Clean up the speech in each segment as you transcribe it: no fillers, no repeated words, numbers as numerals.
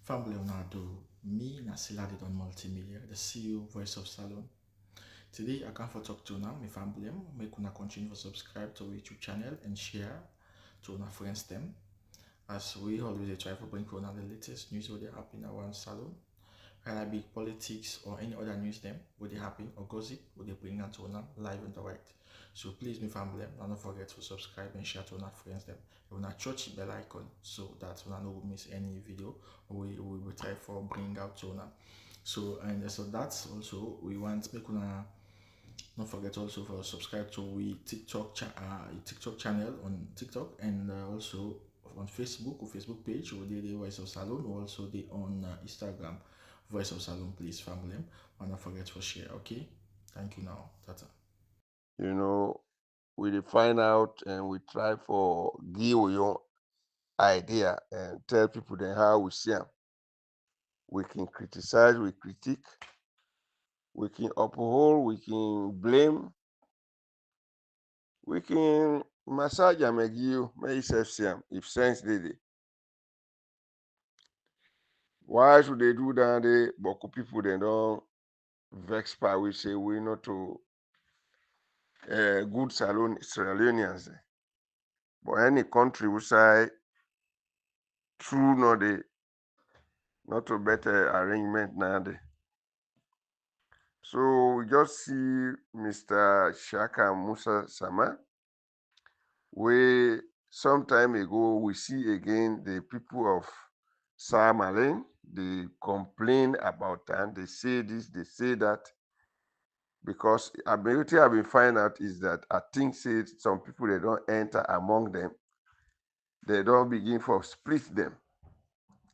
Family Leonardo, me Nasila did on multimedia, the CEO voice of Salone. Today I come for talk to now, my family, make una continue to subscribe to our YouTube channel and share to our friends them. As we always try to bring for the latest news what they happen around Salone, whether it be politics or any other news them what they happen or gossip what they bring out to una live and direct. So please, my family, don't forget to subscribe and share to our friends them. You wanna touch the bell icon so that you no miss any video we will try for bring out to una. So and so that's also we want make una don't forget also for subscribe to we TikTok channel on TikTok and also on Facebook or Facebook page or the Voice of Salone or also the on Instagram Voice of Salone, please family. And don't forget to share. Okay, thank you now. Tata. You know, we dey find out and we try for give your idea and tell people then how we see them. We can criticize, we critique, we can uphold, we can blame, we can massage am and give make yourself see am if sense dey there. Why should they do that? They boku people they don't vex by we say we not to good Salonians. But any country we say true no dey not to better arrangement now dey. So we just see Mr. Shaka Musa Sama, where some time ago we see again the people of Samalen, they complain about and they say this, they say that, because ability I've been finding out is that I think say some people they don't enter among them, they don't begin for split them.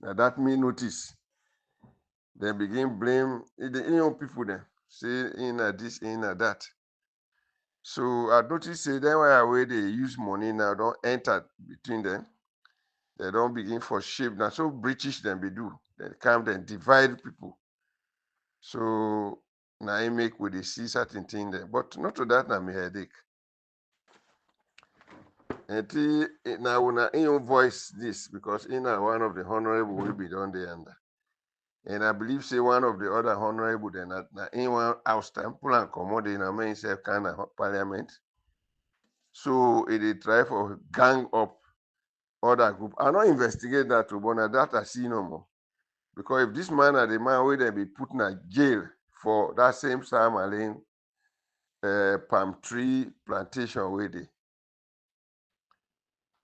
Now that me notice. They begin blame the young people then say in this, in that. So I notice say then why they use money now don't enter between them. They don't begin for shape. Now so British then be do. They come then divide people. So now I make with the see certain thing there. But not to that now me headache. And now when I voice this because in one of the honorable will be done there under. And I believe say one of the other honorable then na in one house temple and commode in a main self kind of parliament. So it try for gang up other group. I not investigate that too, but na that I see no more. Because if this man are the man where they be put in a jail for that same Sam Allen palm tree plantation where they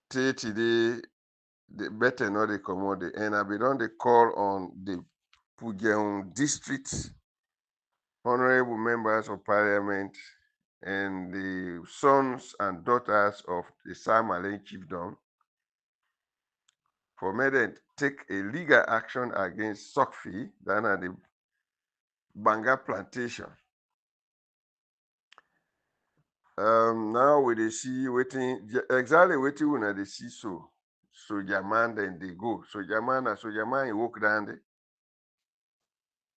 today the better not they commode. And I be done they call on the Pujeon district honorable members of parliament and the sons and daughters of the Sam Allen chiefdom for me to take a legal action against Sokfi than at the Banga plantation. Now we dey see waiting exactly waiting when they see so soldier man then they go. Soldier man he walk down there.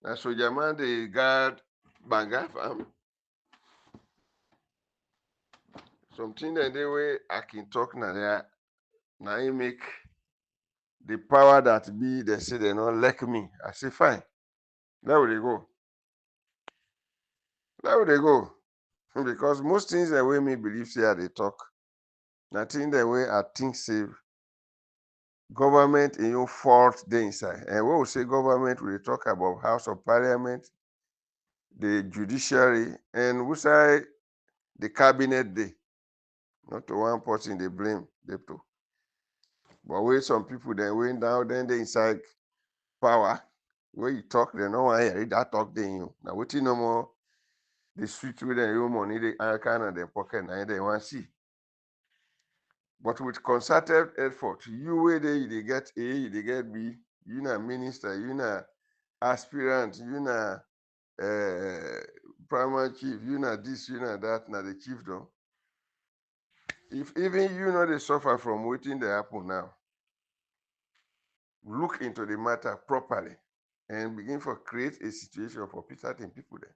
Now soldier man they guard Banga farm. Something that they way I can talk now there. Now he make the power that be they say they not like me. I say fine. There we go. There we go. Because most things the way me believe say they talk. Nothing the way I think say government in your fault dey inside. And when we say government, we talk about House of Parliament, the judiciary, and we say the cabinet dey. Not to one person they blame them to. But where some people then went down, then they inside power. Where you talk, they know why hear that talk then you. Now what you no more the switch with your money, they kind of their pocket, and they want see. But with concerted effort, you where they get A, they get B, you na minister, you na aspirant, you na primary chief, you na this, you na that, na the chiefdom. If even you know they suffer from waiting they happen now, look into the matter properly and begin for create a situation for certain people there.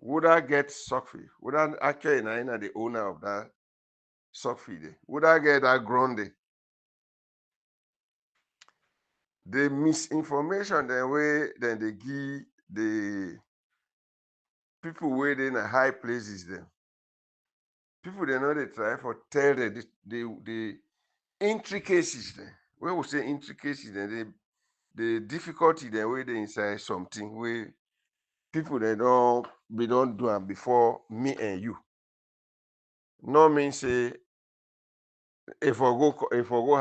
Would I get Sophie? Would I actually na the owner of that Sophie there? Would I get that ground there? the misinformation the way then they give the people wey dey in high places them. People they know they try for tell the intricacies then. When we say intricacies, then the difficulty then way they inside something where people they don't do am before me and you. No mean say if I go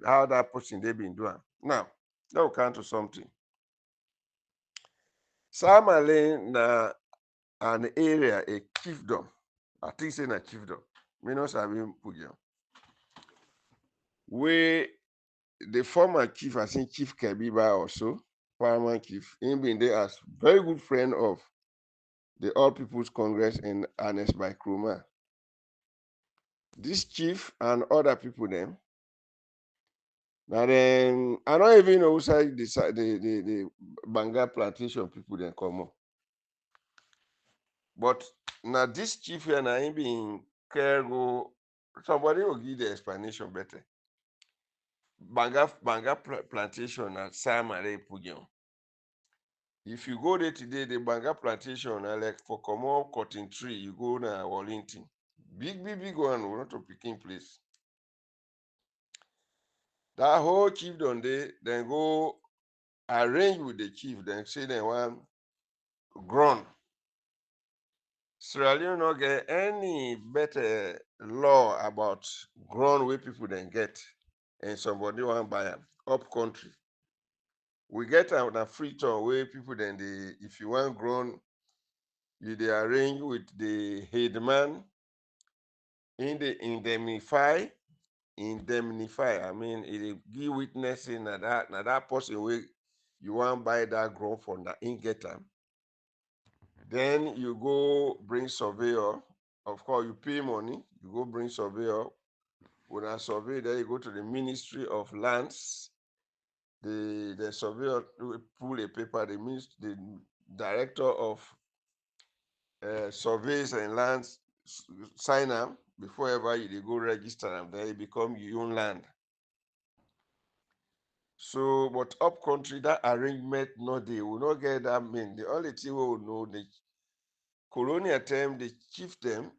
how that person they been doing. Now, now we come to something. Samale na an area, a chiefdom. I think say na chiefdom. Me no sabi put you. Where the former chief, I think Chief Kebiba also, paramount chief, he been there as very good friend of the All People's Congress in Ernest by Kroma. This chief and other people them. Now then, I don't even know who side the Banga plantation people then come up. But now this chief here now he been care go. Somebody will give the explanation better. Banga plantation at Samare Pujon. If you go there today, the Banga plantation, like for common cotton tree, you go na Wallington. Big one, not a picking place. That whole chiefdom there, then go arrange with the chief, then say they want grown. Sierra Leone not get any better law about grown where people then get, and somebody want buy them up country. We get a free tour where people then if you want grown, you they arrange with the headman in the indemnify. I mean, it give witnessing that person where you want buy that grown from that in get them. Then you go bring surveyor. Of course, you pay money. You go bring surveyor. When I survey, then you go to the Ministry of Lands. The surveyor will pull a paper. The director of surveys and lands sign them before ever you go register them. Then it become your own land. So, but up country that arrangement no they will not get that mean. The only thing we will know the colonial term, the chieftain,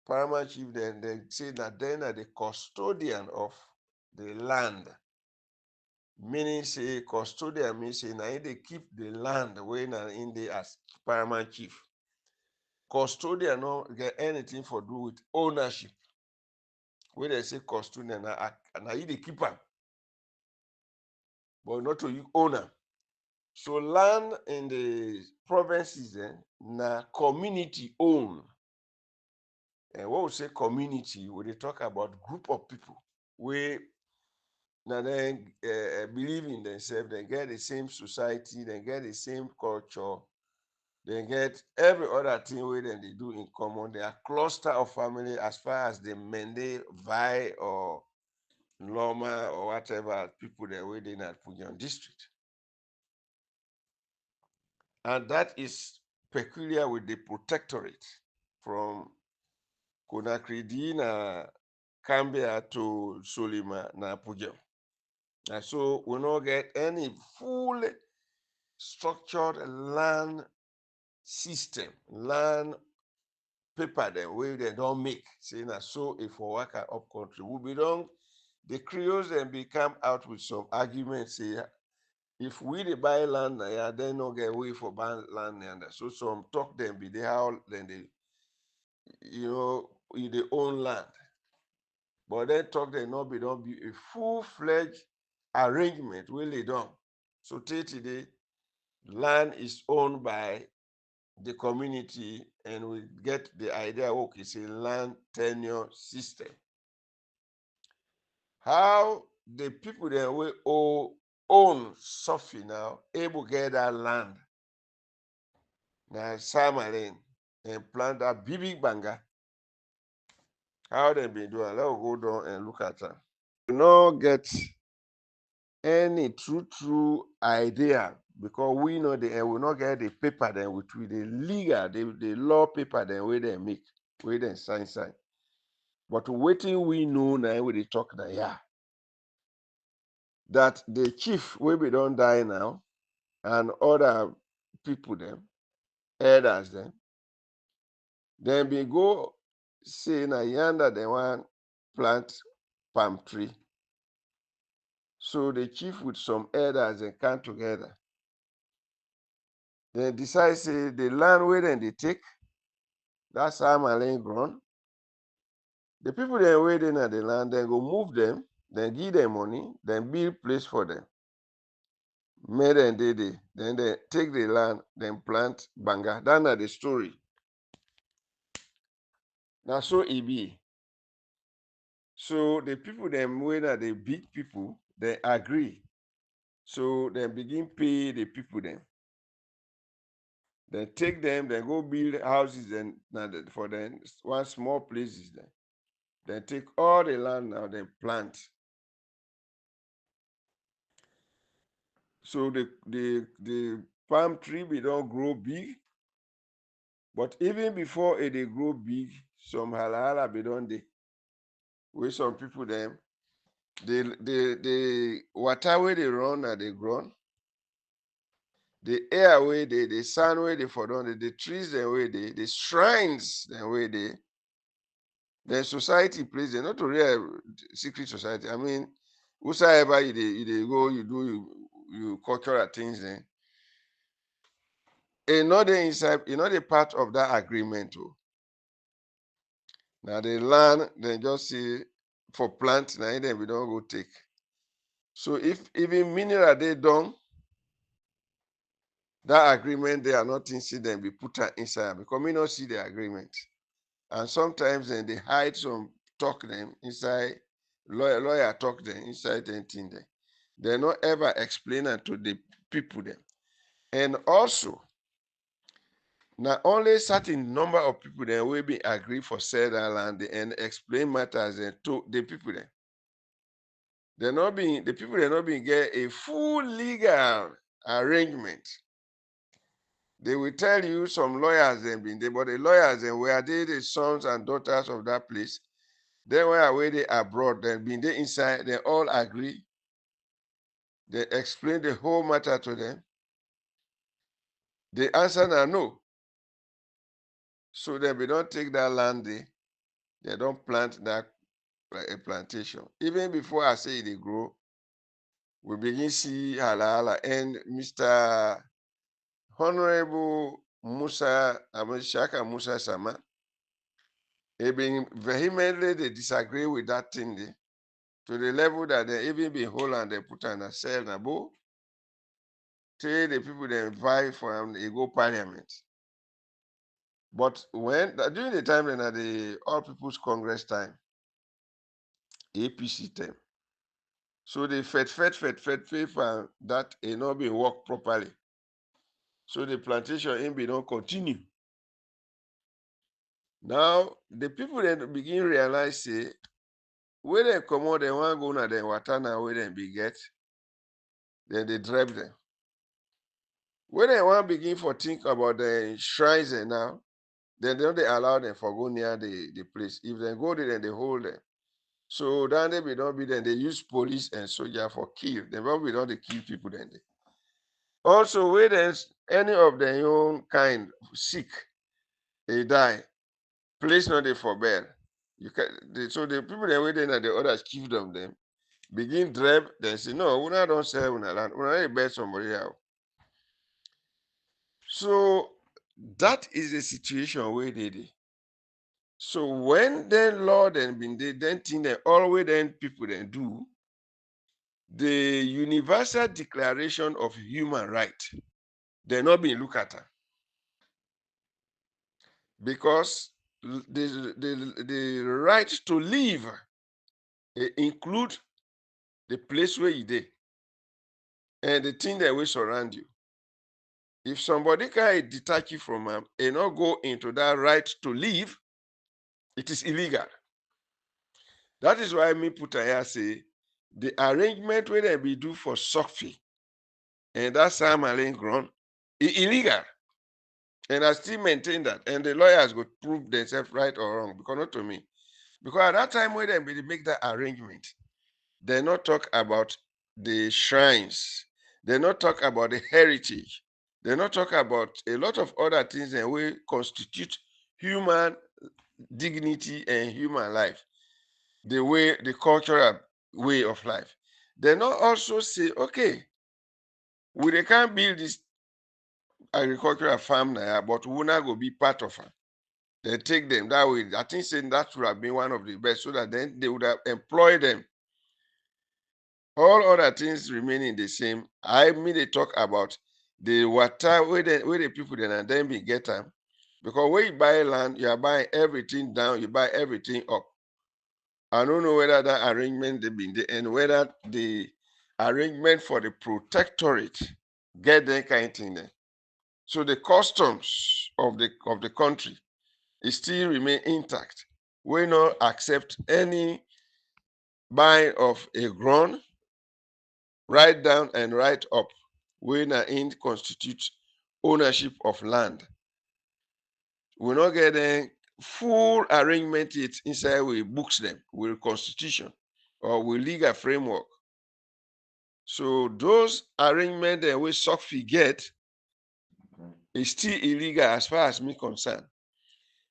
paramount chief, then they say that then are the custodian of the land. Meaning say custodian means say now they keep the land when in the as paramount chief. Custodian no get anything for do with ownership. When they say custodian, now you the keeper, but not to you owner. So land in the provinces na community owned. And when we say community, we they talk about group of people where now then believe in themselves, they get the same society, they get the same culture, they get every other thing where they do in common. They are cluster of family as far as the Mende, Vi, or Loma, or whatever people they were in at Pujan district. And that is peculiar with the protectorate from Conakry na Cambia to Solima na Pujan. And so we don't get any fully structured land system, land paper them where they don't make. Saying that so if we work up country, we be done. The Creoles then become out with some arguments say if we they buy land yeah, they no get way for buy land there. So some talk them be they how then they they own land. But then talk they not be don't be a full-fledged arrangement really done. So today land is owned by the community and we get the idea okay, it's a land tenure system. How the people that will own Sophie now able to get that land now Samarin and plant that big banga. How they been doing? Let's go down and look at that. We not get any true idea because we know they will not get the paper then with the legal, the law paper then where they make, where they sign. But waiting we know now where they talk now, yeah. that the chief wey be don die now and other people dem, elders dem bin go say na yanda dem wan plant palm tree. So the chief with some elders dem come together. Dem decide say the land wey dem dey take, that Salone ground, the people dem wey dey na the land, dem go move dem, dem give dem money, dem build place for dem. Make dem dey there. Then dem take the land, dem plant banga. Dat na the story. Na so e be. So the people dem wey na the big people, dem agree. So dem begin pay the people dem. Dem take dem, dem go build houses dem for dem, one small places dem. Dem take all the land now, dem plant. So the palm tree bin don grow big, but even before e dey grow big, some hala bin don dey. Wey some people dem, the water wey dey run na the ground, the air wey dey, the sand wey dey for don dey, the trees dem wey dey, the shrines dem wey dey, the society place dem, not to real secret society. I mean, whosoever you dey go, you do you cultural things dem. E no dey inside, e no dey part of that agreement o. Na the land dem just say for plant, na im dem bin don go take. So if even mineral dey done, that agreement there, I no think say dem be put am inside because me no see the agreement. And sometimes dem dey hide some talk dem inside, lawyer talk dem inside dem thing dem. Dem no ever explain am to the people dem. And also, na only certain number of people dem wey bin agree for sell that land and explain matters dem to the people dem. The people dem no bin get a full legal arrangement. They will tell you some lawyers dem bin dey, but the lawyers dem were they the sons and daughters of that place. Dem wey dey abroad, dem bin dey inside, dem all agree. They explain the whole matter to them. The answer na no. So dem bin don take that land there, dem don plant that a plantation. Even before I say e dey grow, we begin see hala. And Mr. Honorable Shaka Musa Sama, he been vehemently they disagree with that thing there, to the level that they even be hold and they put on a cell na bo. Till the people they vie for him, they go parliament. But when during the time when the All People's Congress time, APC time, so they fed for that it not be work properly. So the plantation in be don't continue. Now the people then begin realize say where they come out, they want go na the water now where they be get, then they drive them. When they want begin for think about the shrines and now, then they don't they allow them for go near the place. If they go there, then they hold them. So then they be don't be then they use police and soldier for kill. They don't be don't they kill people then they. Also, where there's any of their own kind sick, they die, place not they for bed. You can so the people that waiting at the others kill them begin drive, they say, no, we don't sell una land, we not bet somebody else. So that is the situation where they did. So when then Lord and been they then think that always then people then do the Universal Declaration of Human Rights, they not being looked at. Because the right to live include the place where you dey and the thing that will surround you. If somebody can detach you from him and not go into that right to live, it is illegal. That is why me put here say the arrangement where they be do for Sophie and that Salone ground is illegal. And I still maintain that. And the lawyers go prove themselves right or wrong, because not to me. Because at that time when they make that arrangement, they not talk about the shrines. They not talk about the heritage. They not talk about a lot of other things that will constitute human dignity and human life, the cultural way of life. They not also say, okay, we can't build this agricultural farm now, but we not go be part of it. They take them that way. I think saying that would have been one of the best, so that then they would have employed them. All other things remaining the same. I mean, they talk about the water where the people then be get them, because when you buy land, you are buying everything down, you buy everything up. I don't know whether that arrangement they been there and whether the arrangement for the protectorate get that kind of thing there. So the customs of the country it still remain intact. We not accept any buying of a ground, right down and right up. We not in constitute ownership of land. We not get a full arrangement it inside we books them with constitution or with legal framework. So those arrangement that we SOCFI get is still illegal as far as me concerned.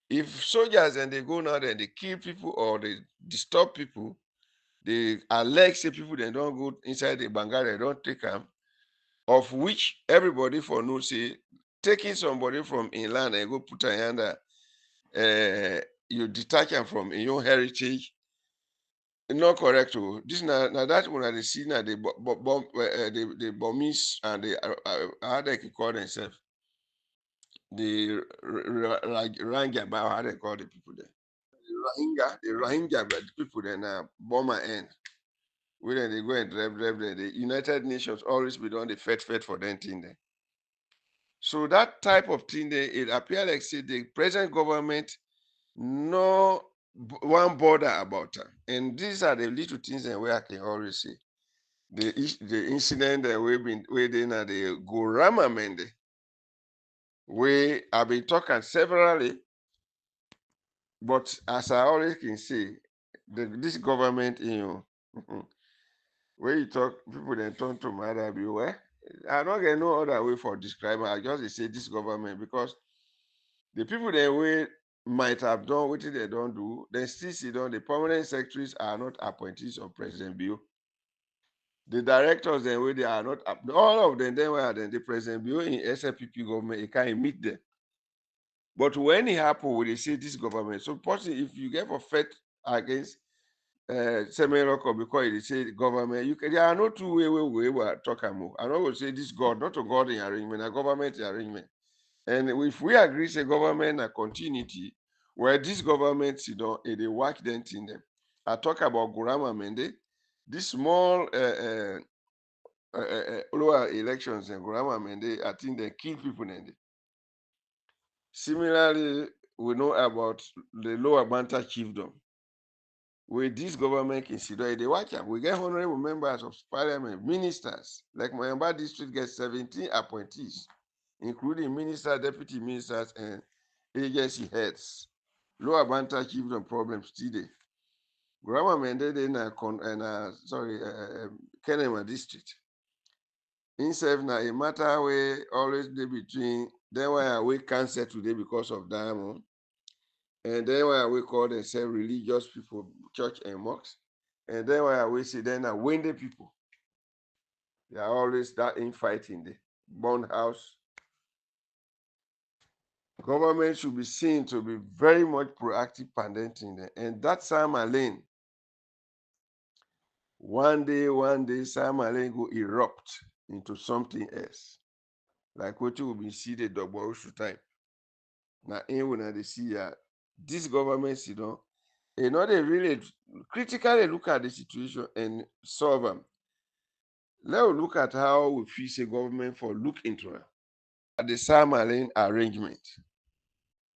If soldiers and they go now and they kill people or they disturb people, they allege say people they don't go inside the Bangare, they don't take them, of which everybody for no say taking somebody from inland and go put a under you detach them from your heritage. Not correct. Oh. This now that one they see now the Burmese and the how they can call themselves the Rangya, how they call the people there. The Rohingya, but the people there now Burma end. Where they go and drive there. The United Nations always be done the fed for them thing there. So that type of thing there, it appears like say the present government no one bother about them. And these are the little things that where I can always say. The incident that we've been waiting at the Gorama Mende, we have been talking severally, but as I always can say, this government, when you talk, people then turn to my other view. I don't get no other way for describing. I just dey say this government because the people that we might have done what they don't do, they still see done. The permanent secretaries are not appointees of President Bill. The directors then where they are not all of them then were then the President Bill in SLPP government, it can't meet them. But when it happened, we they say this government. So possibly if you get for fight against Semeloko because they say government, there are no two way we were talking about. I don't go say this God, not a God in arrangement, a government arrangement. And if we agree say government and continuity, where this government they work then in them. I talk about Gurama Mende, this small lower elections in Gurama Mende, I think they kill people in there. Similarly, we know about the lower Banta chiefdom. With this government consider they watch up. We get honorable members of parliament, ministers, like Moyamba district gets 17 appointees, including ministers, deputy ministers, and agency heads. Lower Banta chiefdom problems still there. Grandma Mende in Kenema district. Himself now a matter where always dey between then why we cancel today because of diamond. And then why we call themselves religious people, church and mosques. And then why we say then are windy people. They are always that infighting the bond house. Government should be seen to be very much proactive parenting there. And that Sam Lane, one day, Sam Lane go erupt into something else. Like what you will be see the double time. Now, when they see this government, they really critically look at the situation and solve them. Let's look at how we feel say government for look into it. At the Samalin arrangement.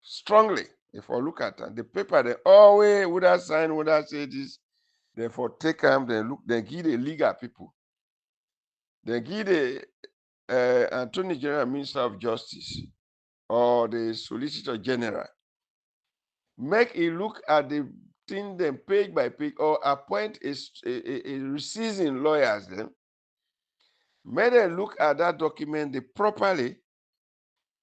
Strongly, if we look at the paper, they always would have signed, would have say this, therefore take them, then look, then give the legal people. Then give the Attorney General Minister of Justice or the Solicitor General. Make a look at the thing them page by page or appoint a seasoned lawyers them May them look at that document properly.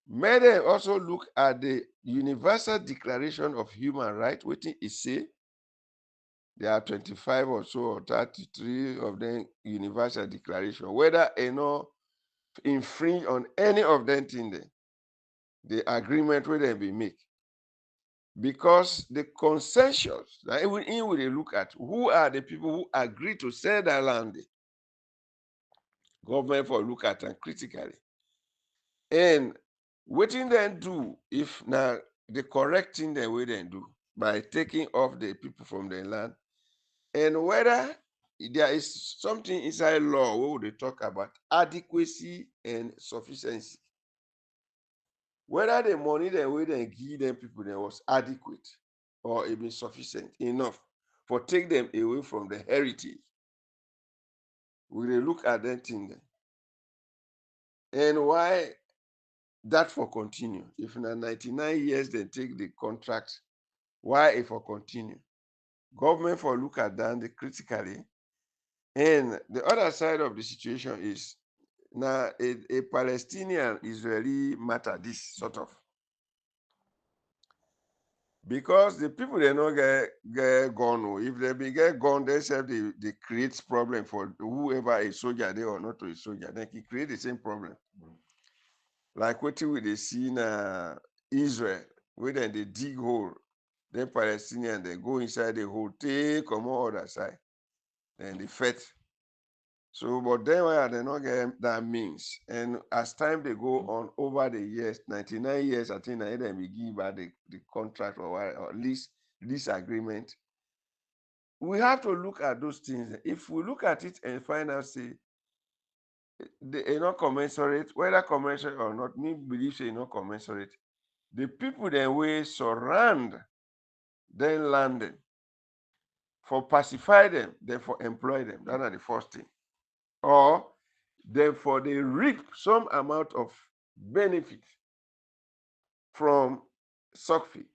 May them also look at the Universal Declaration of Human Rights, which is say there are 25 or so or 33 of them Universal Declaration. Whether infringe on any of them thing there, the agreement where they be make. Because the consensus, that even in we look at who are the people who agree to sell that land, government for look at them critically. And what then do if now the correct thing the way they do by taking off the people from the land, and whether there is something inside law where they talk about adequacy and sufficiency. Whether the money the way they give them people there was adequate or even sufficient enough for take them away from the heritage. We dey look at that thing there. And why that for continue? If na 99 years they take the contract, why it for continue? Government for look at that critically. And the other side of the situation is now a Palestinian Israeli matter, this sort of. Because the people they no get gun. If they be get gun, they say they create problem for whoever a soldier there or not a soldier. Then he create the same problem. Like what we they see in Israel, where then they dig hole, then Palestinians they go inside the hole, take come on other side, then they fight. So, but then why they not get that means? And as time they go on over the years, 99 years, I think they be give back the contract or at least this agreement. We have to look at those things. If we look at it and find out, say, they are not commensurate, whether commensurate or not, me believe say not commensurate. The people then will surround then landing for pacify them, then for employ them. That's the first thing. Or therefore they reap some amount of benefit from suck fee.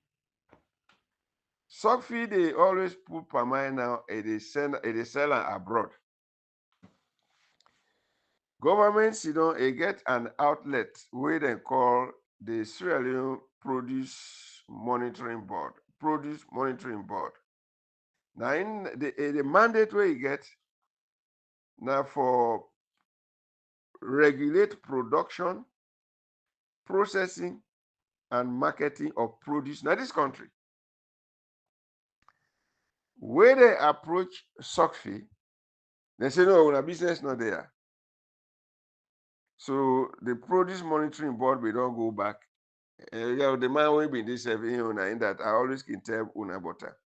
Suck fee they always put per mile now and they sell am abroad. Government get an outlet where they call the Sierra Leone Produce Monitoring Board. Produce Monitoring Board. Now in the mandate where you get now for regulate production, processing, and marketing of produce. Now this country, where they approach suck fee, they say no, our business not there. So the produce monitoring board we don't go back. The man will be this serving in that I always can tell una butter.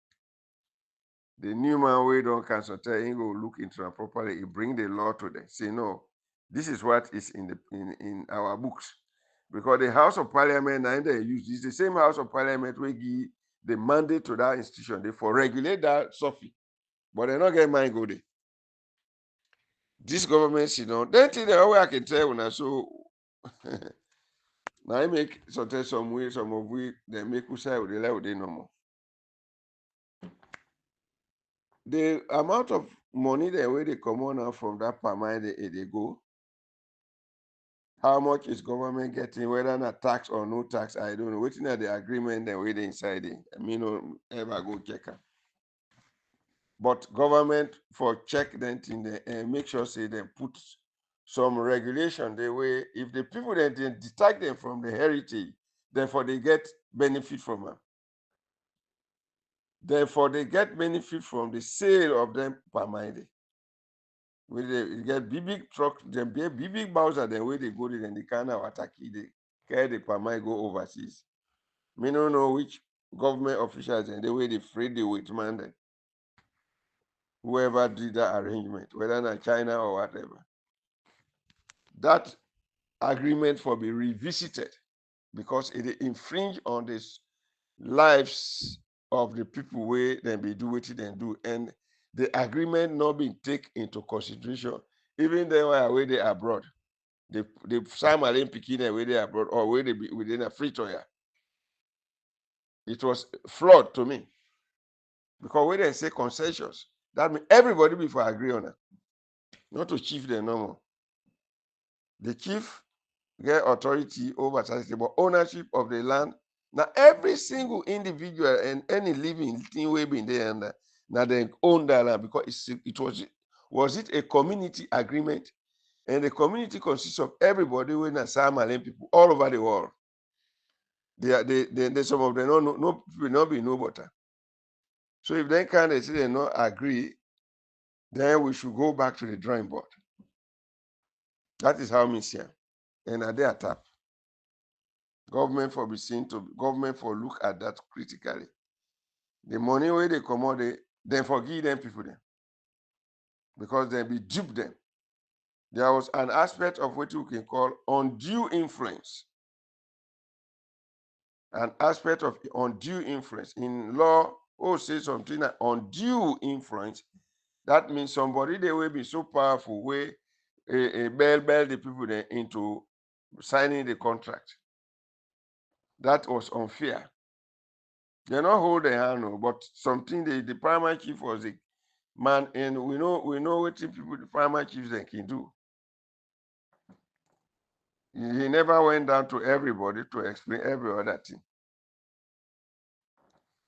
The new man we don't cancel tell him go look into it properly. He bring the law to them. Say no, this is what is in our books. Because the House of Parliament and they use this, the same House of Parliament will give the mandate to that institution. They for regulate that Sophie. But they not get mind go there. This government, then thing the way I can tell when I so now I make some way, some of we they make us say with the level they no more. The amount of money the way they come on now from that per mile they go. How much is government getting, whether not tax or no tax, I don't know. Waiting at the agreement the way they inside it. I mean, no ever go check it. But government for check them thing there and make sure say they put some regulation the way if the people then they detach them from the heritage, therefore they get benefit from them. Therefore they get benefit from the sale of them per mile. When they get big truck, them big Bowser, then where they go there, then they kind of attack it, they carry the per mile go overseas. Me don't know which government officials and the way they free the wait man then. Whoever did that arrangement, whether not China or whatever. That agreement for be revisited because it infringe on the lives of the people where they be do what they do, and the agreement not being taken into consideration, even they were away they abroad. The Sam Allen picking away they abroad or where they be within a free toya. It was flawed to me because when they say concessions, that means everybody before agree on it, not to chief the normal. The chief get authority over society, but ownership of the land. Now every single individual and any living thing we been there under, now they own that land because it was it a community agreement, and the community consists of everybody when a Samoan people all over the world. They some of them no will not be no better. So if they can't they say they not agree, then we should go back to the drawing board. That is how me see am. And are they attack? Government for be seen to government for look at that critically. The money where they come out, they forgive them people then because they be dupe them. There was an aspect of what you can call undue influence. An aspect of undue influence in law. Oh, say something like undue influence. That means somebody they will be so powerful where a bell the people then into signing the contract. That was unfair. They not hold their hand, no, but something the primary chief was a man, and we know what people the primary chiefs they can do. He never went down to everybody to explain every other thing.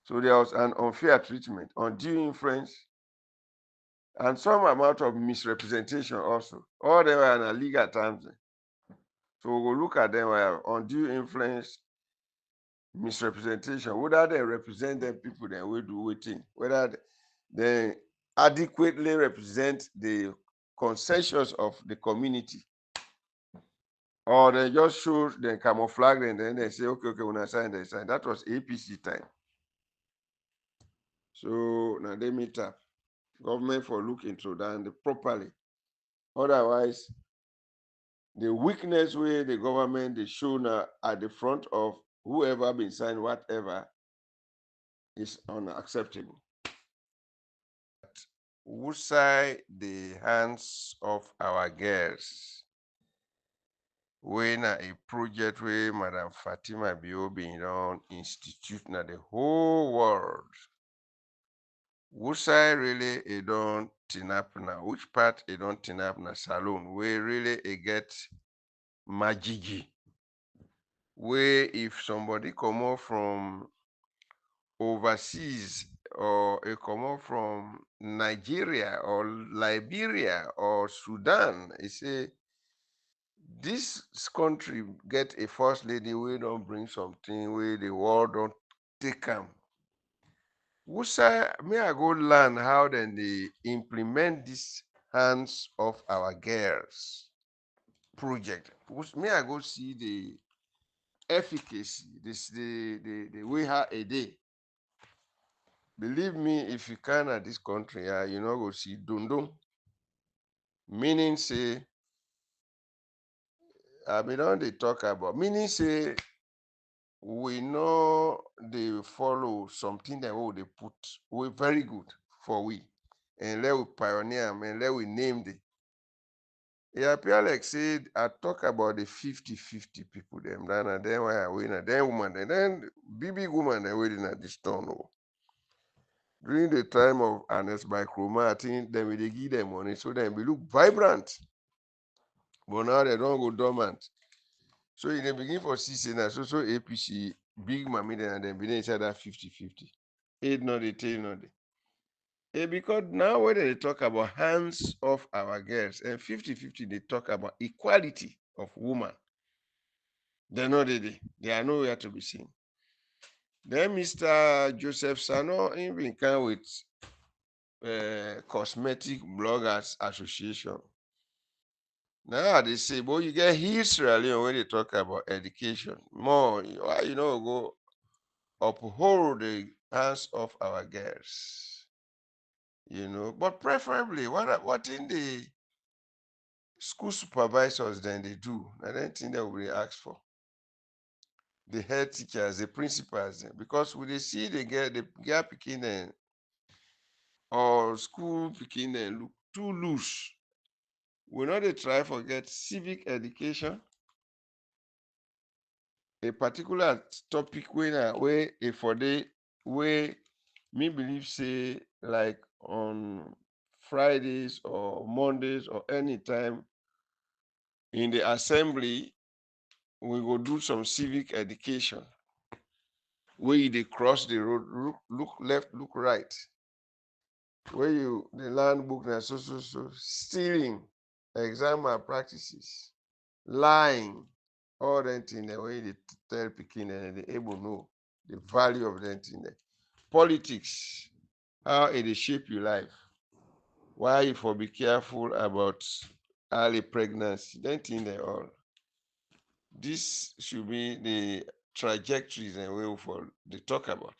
So there was an unfair treatment, undue influence, and some amount of misrepresentation also. All them were in legal terms. So we will look at them where undue influence, misrepresentation, whether they represent them people then we do waiting, whether they adequately represent the consensus of the community, or they just show them camouflage and then they say, okay, when I sign, they sign. That was APC time. So now they meet up. Government for look into that properly. Otherwise, the weakness where the government they show now at the front of whoever been signed whatever is unacceptable. Woosai the hands of our girls. When a project where Madam Fatima Bio been on institute na the whole world. Woosai really a don't tin up now. Which part a don't tin up na Salone? We really a get majigi. Where if somebody come out from overseas or a come out from Nigeria or Liberia or Sudan, he say this country get a first lady we don't bring something where the world don't take am. Wusa may I go learn how then they implement this hands of our girls project. May I go see the efficacy, this the way how a day. Believe me, if you can at this country, you know go see dundun. Meaning say, I mean don't they talk about meaning say we know they follow something that we they put we very good for we. And let we pioneer and let we name the. It appear like said I talk about the 50-50 people them then and then why I win and then woman and then big woman they waiting at this turn. During the time of Ernest by Chroma, I think then we they give them money so then we look vibrant. But now they don't go dormant. So in the beginning for CC so APC big mommy then and then be inside that 50-50. Aid not the tail not the. Because now when they talk about hands of our girls and 50-50 they talk about equality of woman. They know they are nowhere to be seen. Then Mr. Joseph Sano even come with Cosmetic Bloggers Association. Now they say, boy, you get history when they talk about education. More, why you know go uphold the hands of our girls. But preferably what in the school supervisors then they do. I don't think that we ask for. The head teachers, the principals, because we they see they get the gap picking or school picking look too loose. We know they try forget civic education, a particular topic where a for day where me believe say like on Fridays or Mondays or anytime In the assembly, we go do some civic education. Where they cross the road, look left, look right. Where the land book na so stealing, exam malpractices, lying, all that thing the way they tell Pekin and they able know the value of that thing there. Politics, how it shape your life. Why you for be careful about early pregnancy, that thing they all. This should be the trajectories and way for the talk about.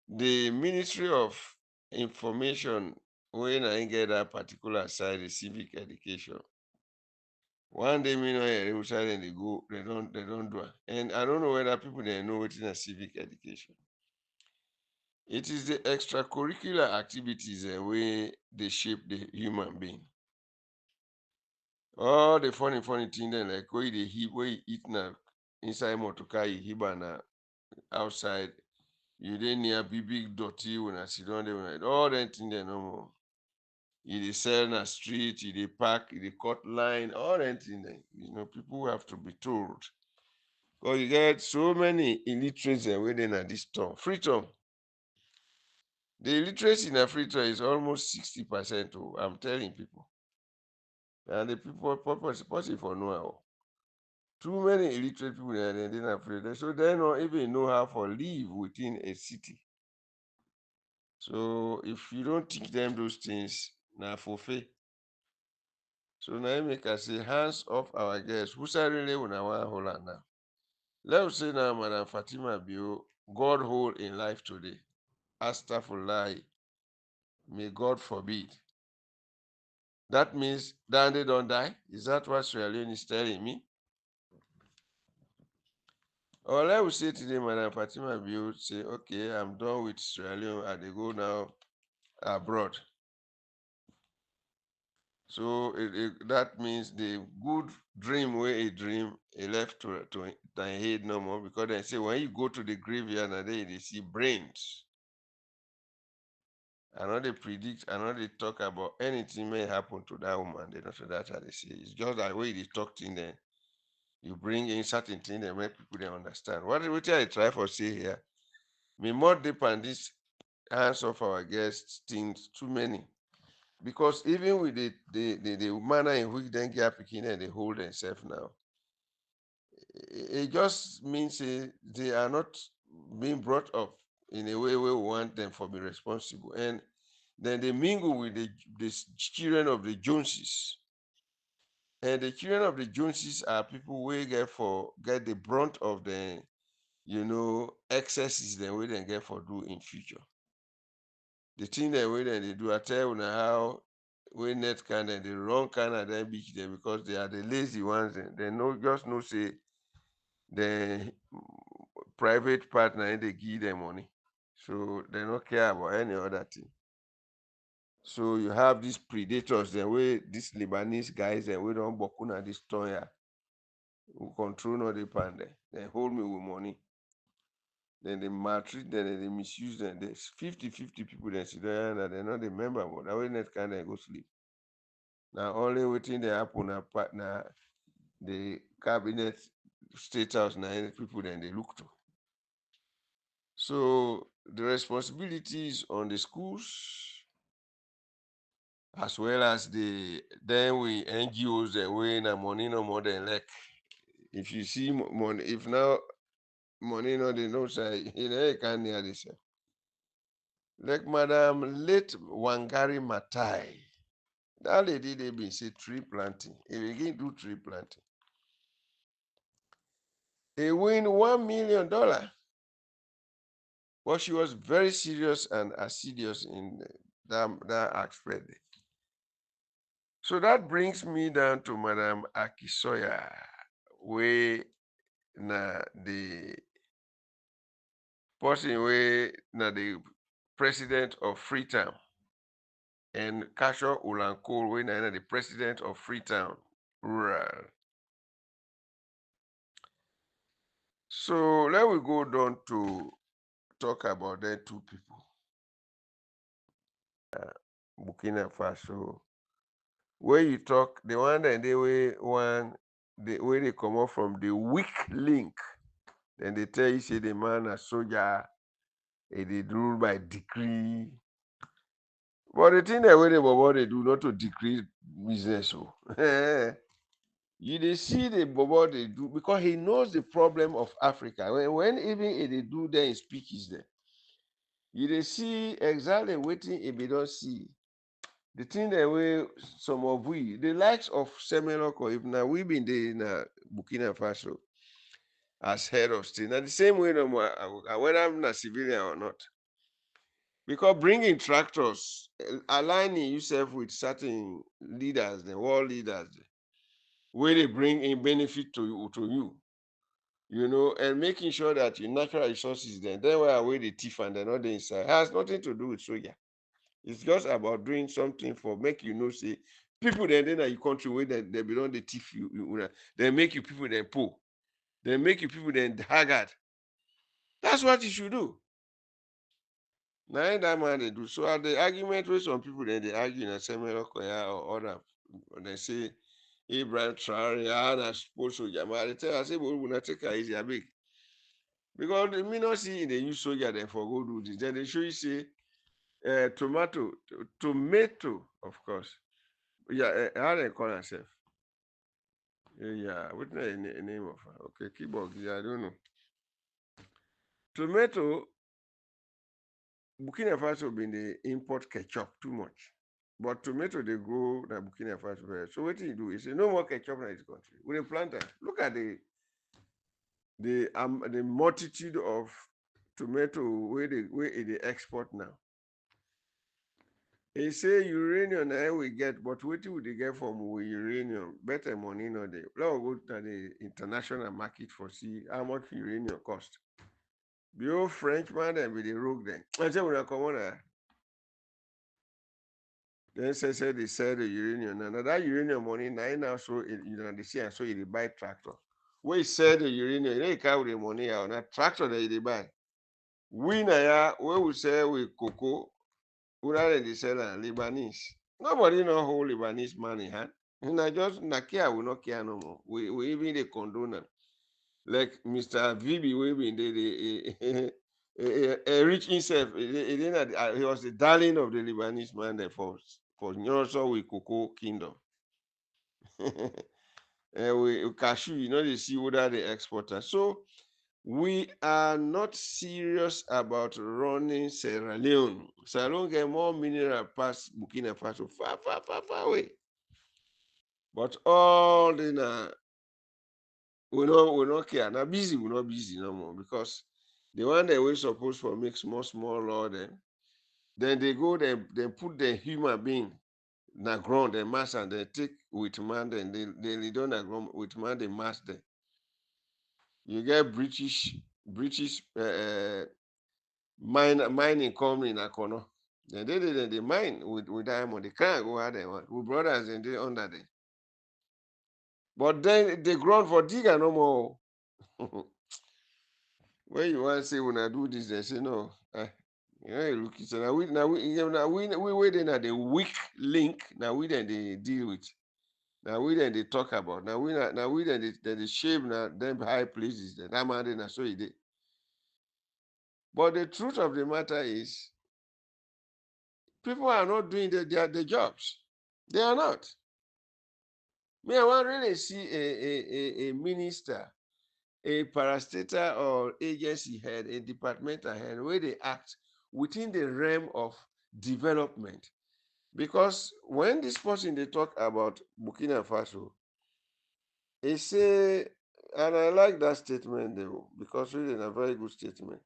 The Ministry of Information, when I get that particular side, the civic education. One day, me know they go, they don't do it. And I don't know whether people they know what is a civic education. It is the extracurricular activities where they shape the human being. All the funny thing then like where they heap, where you eat now inside motorcar, you heap na outside. You then near big dirty when I sit down there, when all that thing there no more. You dey sell na street, you dey park, you dey cut line, all that thing there. You know, people have to be told. Because you get so many illiterates within at this term. Freedom. The illiteracy in a freedom is almost 60%. Oh, I'm telling people. And the people purpose for no. Too many illiterate people they didn't afraid. So they don't even know how to live within a city. So if you don't teach them those things, now forfeit. So now make us say hands off our guests. Who's really when I want to hold on now? Let's say now, Madam Fatima Bio, God hold in life today. Astaghfirullah. May God forbid. That means that they don't die. Is that what Sierra Leone is telling me? Or let me say today, Madam Fatima Bio, say, okay, I'm done with Sierra Leone. I they go now abroad. So that means the good dream where a dream a left to head no more, because they say when you go to the graveyard and they see brains. I know they predict, I know they talk about anything may happen to that woman. They don't say that's how they say. It's just that way they talk in there. You bring in certain things that make people they understand. What I try for say here, me more deep on this hands of our guests things too many. Because even with the manner in which they get picking and they hold themselves now, it just means they are not being brought up in a way where we want them to be responsible. And then they mingle with the children of the Joneses. And the children of the Joneses are people who get the brunt of the excesses that we then get for do in future. The thing that we then they do, I tell you how we net kind and the wrong kind of them beach them because they are the lazy ones. And they know just no say the private partner they give them money. So they don't care about any other thing. So you have these predators, the way these Lebanese guys, and we don't bokuna this toya who control all the pande. They hold me with money. Then they maltreat them, then they misuse them. There's 50 people that sit there and they're not a member, but that way net kind of go sleep. Now only waiting they happen a partner the cabinet state house now people then they look to. So the responsibilities on the schools as well as then we NGOs that way na money no more than like if you see money, if now money no they know say you can't near this. Like Madam late Wangari Matai, that lady they been say tree planting. If you can do tree planting, they win $1 million. But she was very serious and assiduous in that aspect. So that brings me down to Madam Akisoya, where na the person where na the president of Freetown, and Kasho Ulanko, where na the president of Freetown Rural. So let we go down to talk about the two people. Burkina Faso where you talk, the one that they where they come up from the weak link. Then they tell you say the man a soldier, they rule by decree. But the thing that where the bobo they do not to decree business. So you they see the bobo they do because he knows the problem of Africa. When even they do their speeches there, you they see exactly waiting if they don't see. The thing that we some of we the likes of Semenoko, if now we been there in Burkina Faso as head of state. Now the same way no more, whether I'm a civilian or not. Because bringing tractors, aligning yourself with certain leaders, the world leaders, where they bring in benefit to you, and making sure that your natural resources then where away the thief and they're not the inside. It has nothing to do with soja. It's just about doing something for make say people then in your country where they belong the thief they make you people then poor. They make you people then haggard. That's what you should do. Now that man they do. So at the argument with some people then they argue in a seminar or other, they say Abraham Traore, I suppose soldier. They tell us, say, we will not take it easy, a big. Because they may not see they use soldier then for go do this. Then they show you say tomato, of course. Yeah, how they call herself? Yeah, what's the name of her? Okay, keyboard. Yeah, I don't know. Tomato, Burkina Faso been the import ketchup too much. But tomato they grow na Burkina Faso very. So what you do is say no more ketchup in this country. With a planter, look at the multitude of tomato where they export now. They say uranium na we get, but what would they get from uranium? Better money no dey. Let us go to the international market for see how much uranium cost. The old Frenchman dem be the rogue dem. I say una comot na. Then say they sell the uranium. Now that uranium money now so they see and so you buy tractor. Where you sell the uranium, you carry the money out. Now tractor that you buy. We na ya where we sell with cocoa, whether they sell Lebanese. Nobody know hold Lebanese money in hand. Na just na care we not care no more. We even the condone am. Like Mr. VB we been they rich himself. He was the darling of the Lebanese man there for also with cocoa kingdom. We cashew, they see whether they export. So we are not serious about running Sierra Leone. Sierra Leone get more mineral past Burkina Faso, far, far, far, far away. But all the we not care. Now busy, we not busy no more because the one that we supposed for make small law then they go they put the human being na ground the mass and they take with man then they don't agree with man they mass them. You get British mining company in Akono. Then they mine with diamond. They can't go out there. With brothers and they under there. But then they ground for digger no more. When you want to say when I do this, they say no. You look, so now we waiting at the weak link. Now we then they deal with. Now we then they talk about. Now we then they shape now them high places. That man then so he did. But the truth of the matter is, people are not doing their jobs. They are not. Me, I want really see a minister, a parastatal or agency head, a departmental head, where they act within the realm of development. Because when this person they talk about Burkina Faso, they say, and I like that statement though, because really a very good statement.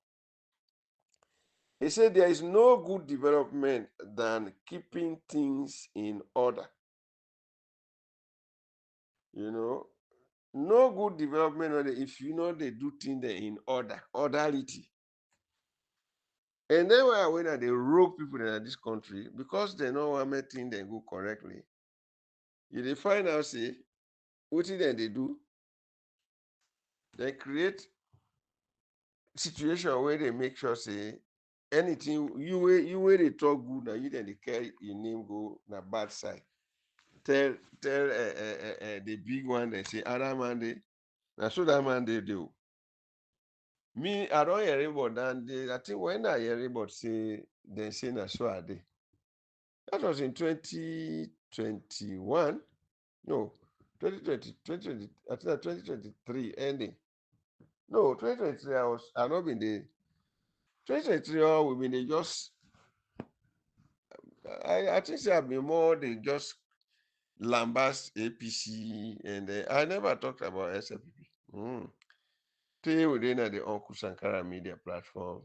He said there is no good development than keeping things in order. No good development if you know they do things in orderly. And then when they rogue people in this country, because they know what make things they go correctly, you they find out say what then they do, they create situation where they make sure say anything you where they talk good now you then they carry your name go na bad side. tell the big one, they say other man dey. Na so that man dey do. Me, I don't hear about that day. I think when I hear about say they say na so I dey. That was in 2021. No, 2020, I think that 2023 ending. No, 2023 I not been there. 2023 we been dey just I think say I've been more than just lambast APC and I never talked about SLPP. Stay within the Uncle Sankara media platform.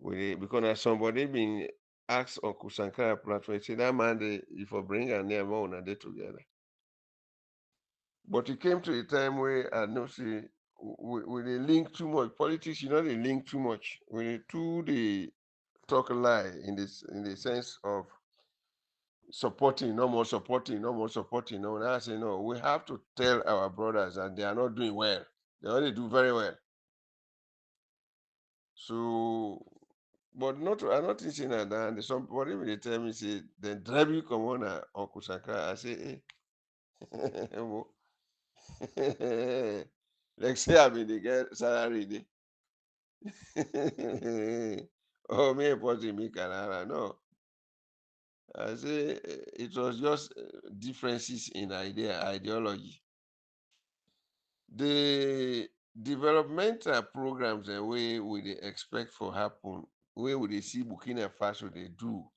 Because na somebody been asked Uncle Sankara platform, say that man if I bring a name on and they together. But it came to a time where I know say we they link too much. Politics, they link too much. When they talk lie in the sense of supporting, no more supporting, no more supporting. No, and I say no, we have to tell our brothers that they are not doing well. They only do very well. So, but I'm not teaching that. And somebody will tell me say then drive you come on Uncle Sankara. I say, like say I mean they get salary day. Oh, me supporting me Canada. No. I say it was just differences in ideology. The developmental programs and way we they expect for happen, where we they see Burkina Faso they do,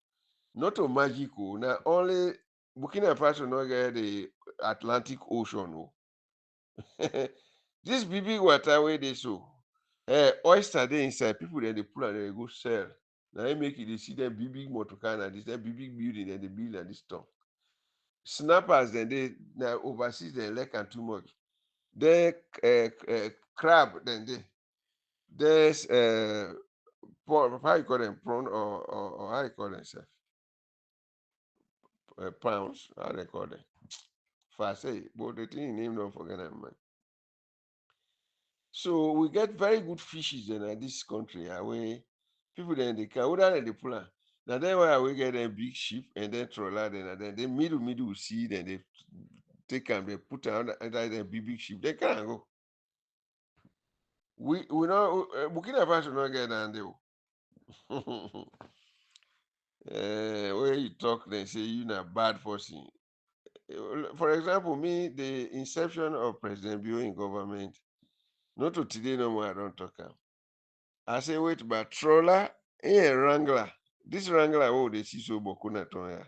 not to magical. Now only Burkina Faso not get the Atlantic Ocean. Oh. This big water where they so oyster they inside, people then they pull and they go sell. Now they make it they see them big motor car and this that big building and they build and this stuff. Snappers then they now overseas they like and too much. Then crab then there's how you call them prawn or how you call themselves pounds, how they call them. Fast say, but the thing name don't forget them, man. So we get very good fishes in this country where people then they can whether they pull am. Now then why we get a big ship and then trawler then and then they middle sea then they take them, they put them under the big ship, they can't go. We know Burkina Faso not get down there. When you talk, they say you're not bad person. For example, me, the inception of President Bio in government, not to today no more, I don't talk. I say, wait, but trawler, wrangler. This wrangler, oh, they see so bokuna tonya.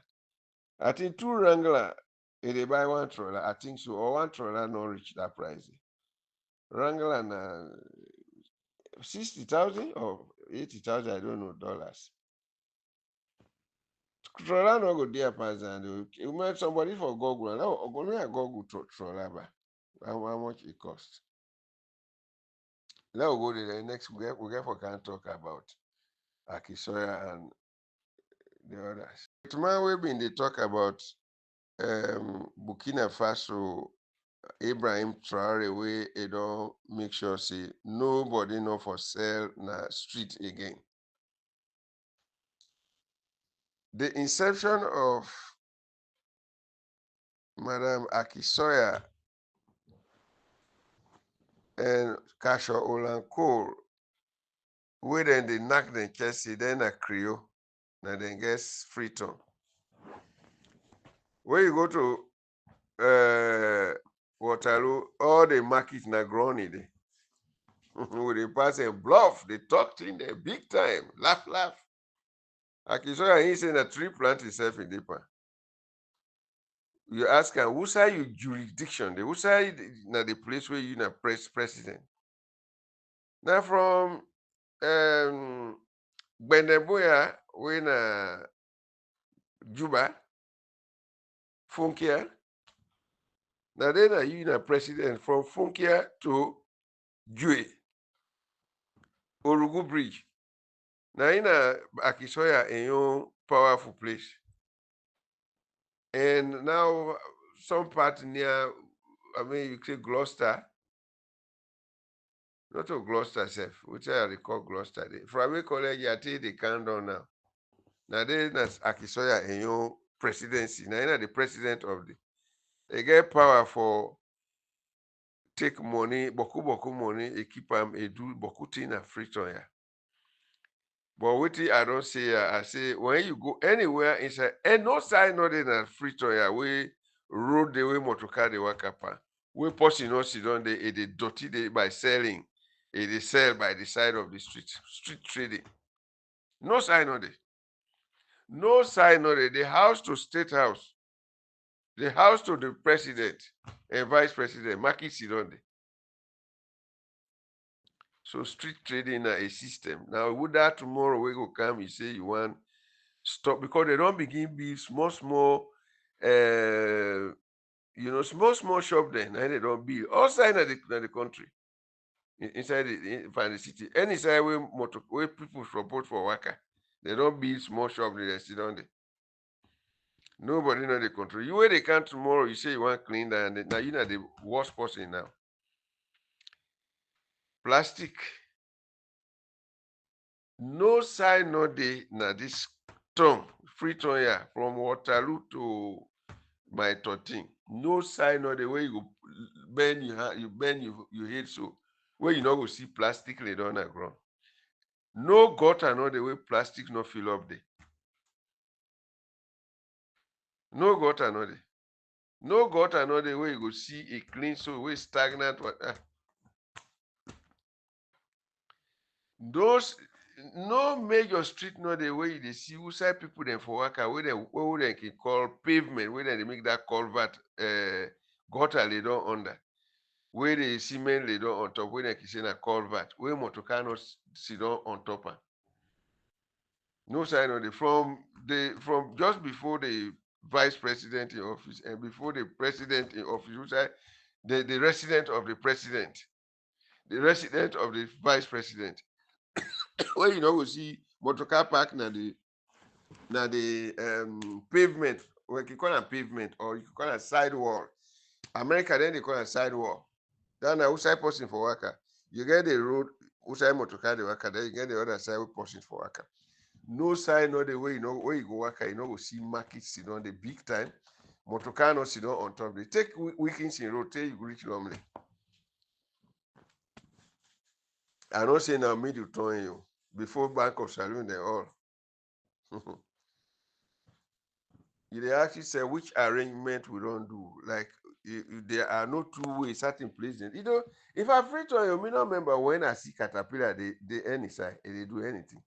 I think 2 wrangler, if they buy 1 trawler, I think so, or 1 trawler not reach that price. Wrangler na 60,000 or 80,000, I don't know, dollars. Trawler no go there pass and you met somebody for Google and now go me Google trawler how much it cost. Now we go to the next we get for can talk about Akisoya and the others. Tomorrow we been they talk about Burkina Faso Ibrahim Traore wey e don make sure say nobody no for sell na street again. The inception of Madam Akisoya and Kasho Olankor, wey dem dey knack dem chest say dem na Creole, na dem get Freeton. When you go to Waterloo, all the market na grown in there. We dey pass and bluff, they talk thing there big time, laugh. Akisoya he say na tree plant himself in the pan. You ask am, who say you jurisdiction? Who say na the place where you na president? Now from Beneboya, wey na Juba, Funkia. Now then you na president from Funkia to Jue, Orugu Bridge. Now in Akisoya in your powerful place. And now some part near, I mean, you say Gloucester, not to Gloucester self, which I recall Gloucester. From a college, I take the countdown now. Now then that's Akisoya in your presidency. Now the president of the they get power for take money, boku money, e keep am e do boku thing and free to ya. But wetin I don't say, I say when you go anywhere inside, and no sign no dey na free to ya we road the way motorcar dey waka pa. We person no sit down there, e dey dirty dey by selling, e dey sell by the side of the street trading. No sign no dey. No sign no dey. The house to state house, the house to the president and vice president, market sit down there. So street trading na a system. Now would that tomorrow we go come, you say you want stop because they don't begin build small small shop then and they don't build outside the country inside the city any side where people support for worker they don't build small shop they sit down there. Nobody know the control you where they can tomorrow you say you want clean that and now you know the worst person now. Plastic no sign no dey na this tongue free tongue here from Waterloo to my 13 no sign no dey wey you go bend your hand you bend your head so where you no go see plastic lay down na ground. No gutter no dey wey plastic no fill up there. No gutter no dey. No gutter no dey wey you go see a clean so wey stagnant water. Those no major street no dey wey you dey see outside people dem for waka wey dem can call pavement wey dem dey make that culvert gutter lay down under wey the cement lay down on top wey dem can say na culvert wey motorcar no sit down on top am. No sign of the from just before the vice president in office and before the president in office outside the resident of the president, the resident of the vice president. Where you know we see motorcar park na the pavement, or you can call it pavement or you can call it sidewall. America then they call it sidewall. Then outside person for worker. You get the road outside motorcar the worker, then you get the other side person for worker. No sign no the way you know where you go worker, you know we see market sit on the big time. Motorcar no sit down on top. They take weekends in road, you reach normally. I don't say now middle turn you before Bank of Salone they all. You actually say which arrangement we don't do. Like there are no two ways certain places. You know, if I free to you, me not remember when I see Caterpillar, they any side, they do anything.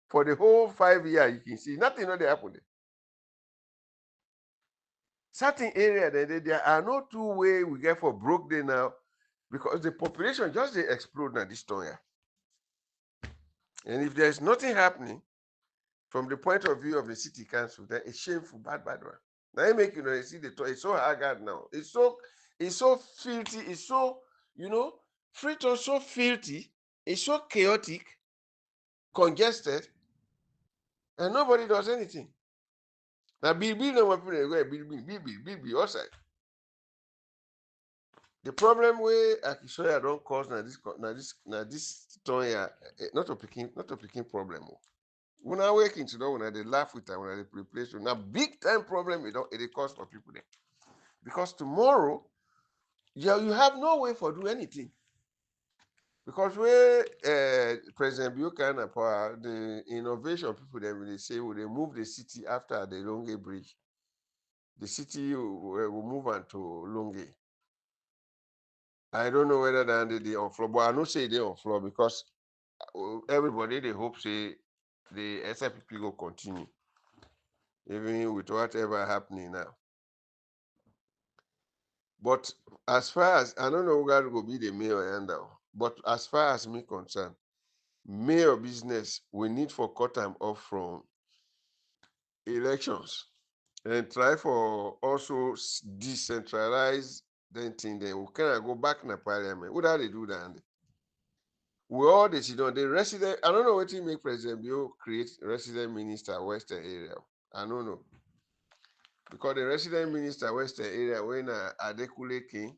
For the whole 5 years, you can see nothing no they happen there. Certain area there are no two way we get for broke day now because the population just they explode now this time. And if there's nothing happening from the point of view of the city council, then it's shameful, bad one. Now you make you see it's so haggard now. It's so filthy, it's so Freetown so filthy, it's so chaotic, congested, and nobody does anything. Now bill no more people go bill outside. The problem where Akisoya don't cause this town here, not a picking problem. When I wake into that, when they laugh with them, when they replace you. Now big time problem it cause for people there. Because tomorrow, you have no way for do anything. Because where President Buchanan power, the innovation people they say will they move the city after the Longe Bridge. The city will move on to Longe. I don't know whether they on floor, but I don't say they on floor because everybody they hope say the SFPP will continue, even with whatever happening now. But as far as I don't know who will be the mayor now, but as far as me concerned, mayor business we need for cut them off from elections and try for also decentralize then thing. Then we cannot go back in the parliament. What do they do that? We all they sit on the resident. I don't know what make President Bio create resident minister Western area. I don't know. Because the resident minister Western area when Adekule King,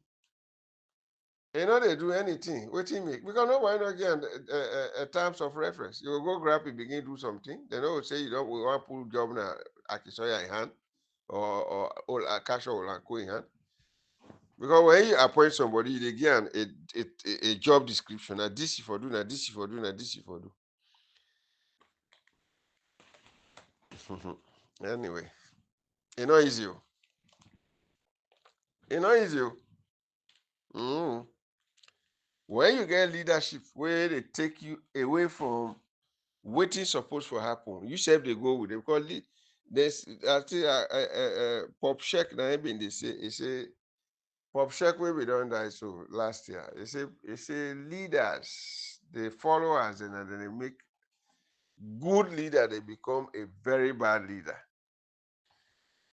you know they do anything. What he make? Because nobody not get terms of reference. You will go grab it, begin do something. They don't say you don't we want pull job now Akisoya in hand or Akasha Olanko in hand. Because when you appoint somebody, they give a job description. Now this for do, now this for do, now this for do. Anyway, it's not easy. It's not easy. Mm. When you get leadership, where they take you away from waiting supposed to happen, you say they go with them. Because there's I think Pop Check now been they say Pop Check where we don't die so last year. They say leaders, the followers, and then they make good leader, they become a very bad leader.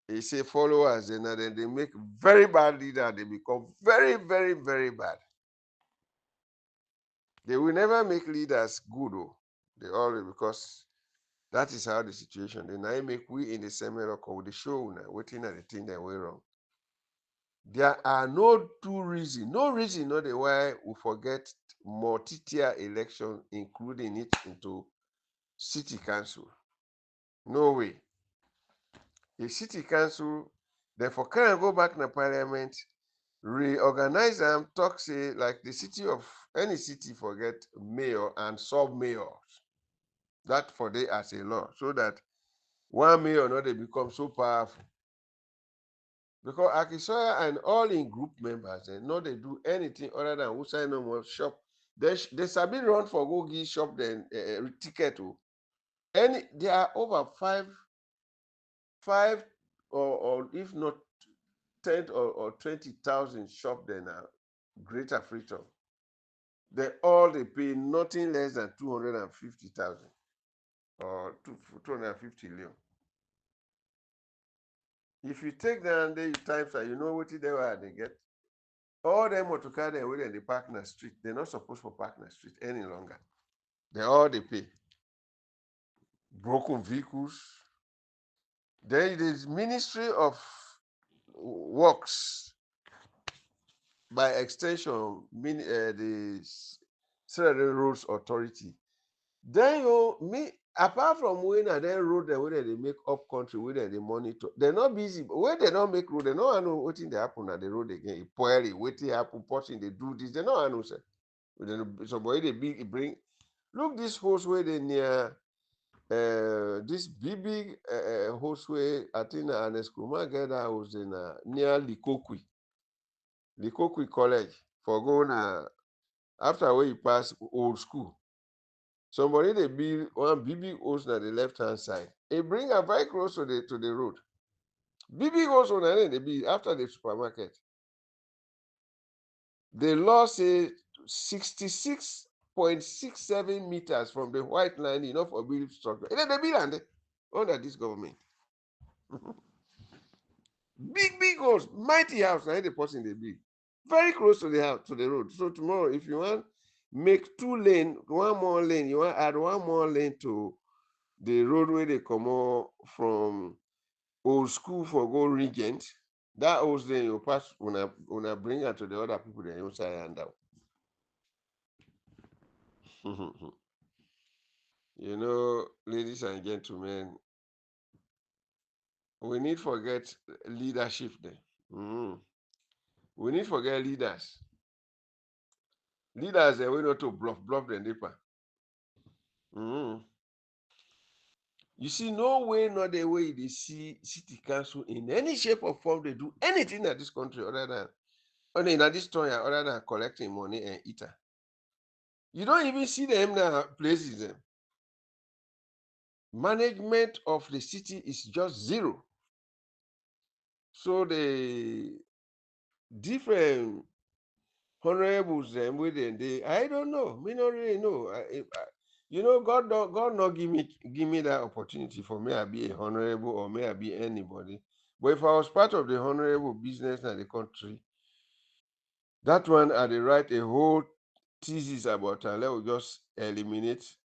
They say followers, and then they make very bad leader, they become very, very, very bad. They will never make leaders good, oh. They always, because that is how the situation. Then I make we in the same rock with the show now, waiting at the thing that went wrong. There are no reason not the why we forget multi-tier election, including it into city council. No way. A city council, therefore can go back to parliament, reorganize them, talk say like the city of any city forget mayor and sub-mayors. That for they as a law, so that one mayor not they become so powerful. Because Akisoya and all in group members, they know they do anything other than who sign no more shop. They sabi run for go give shop then ticket to. There are over five or if not 10 or 20,000 shop then Greater Freedom. They pay nothing less than 250,000 or 250 million. If you take down the times that you know what they were they get. All them motorcar they where they park in the street, they're not supposed to park in the street any longer. They pay. Broken vehicles. There is Ministry of Works, by extension, the Federal Roads Authority. Then apart from when they road the way they make up country, where they monitor, they're not busy. Where they don't make road, they don't know what they happen at the road again. Poorly, waiting happen, portion they do this, they don't know. Somebody they bring. Look this house where they near this big house where I think an Eskruma get that house in near Likokwi College for going after where you pass old school. Somebody they build one big house on the left hand side. They bring a very close to the road. Big house on the build after the supermarket. The law say 66.67 meters from the white line enough for building structure. And then they build under this government. Big house, mighty house, now the person they build. Very close to the house, to the road. So tomorrow, if you want make 2 lane, 1 more lane, you want add 1 more lane to the road where they come out from old school for go Regent. That house then you pass when I bring it to the other people that you say and out. You know, ladies and gentlemen, we need forget leadership there. We need forget leaders. Leaders they will not to bluff the neighbor. You see, no way, not the way they see city council in any shape or form they do anything in this country other than in this story other than collecting money and eater. You don't even see them now places them. Management of the city is just zero. So the different honorables them within I don't know. Me not really know. You know, God not give me that opportunity for me I be a honorable or may I be anybody. But if I was part of the honorable business in the country, that one I dey write a whole thesis about and let we just eliminate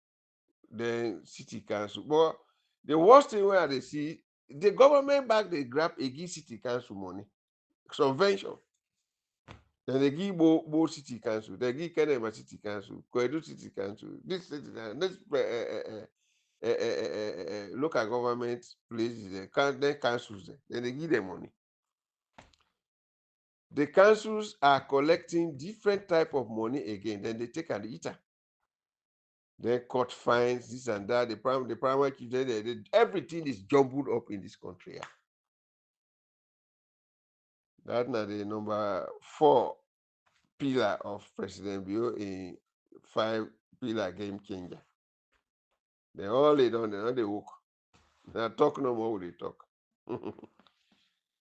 the city council. But the worst thing where they see the government back they grab a give city council money subvention. Then they give Bo City Council, they give Kenema City Council, Kwedu City Council, this city council, this local government places, then councils, then they give them money. The councils are collecting different type of money again, then they take and eat am. Then court fines, this and that, the primary chief, everything is jumbled up in this country. Yeah. That's now the number 4 pillar of President Bio in 5 pillar game changer. They all lay down, they work. Now talk no more will they talk.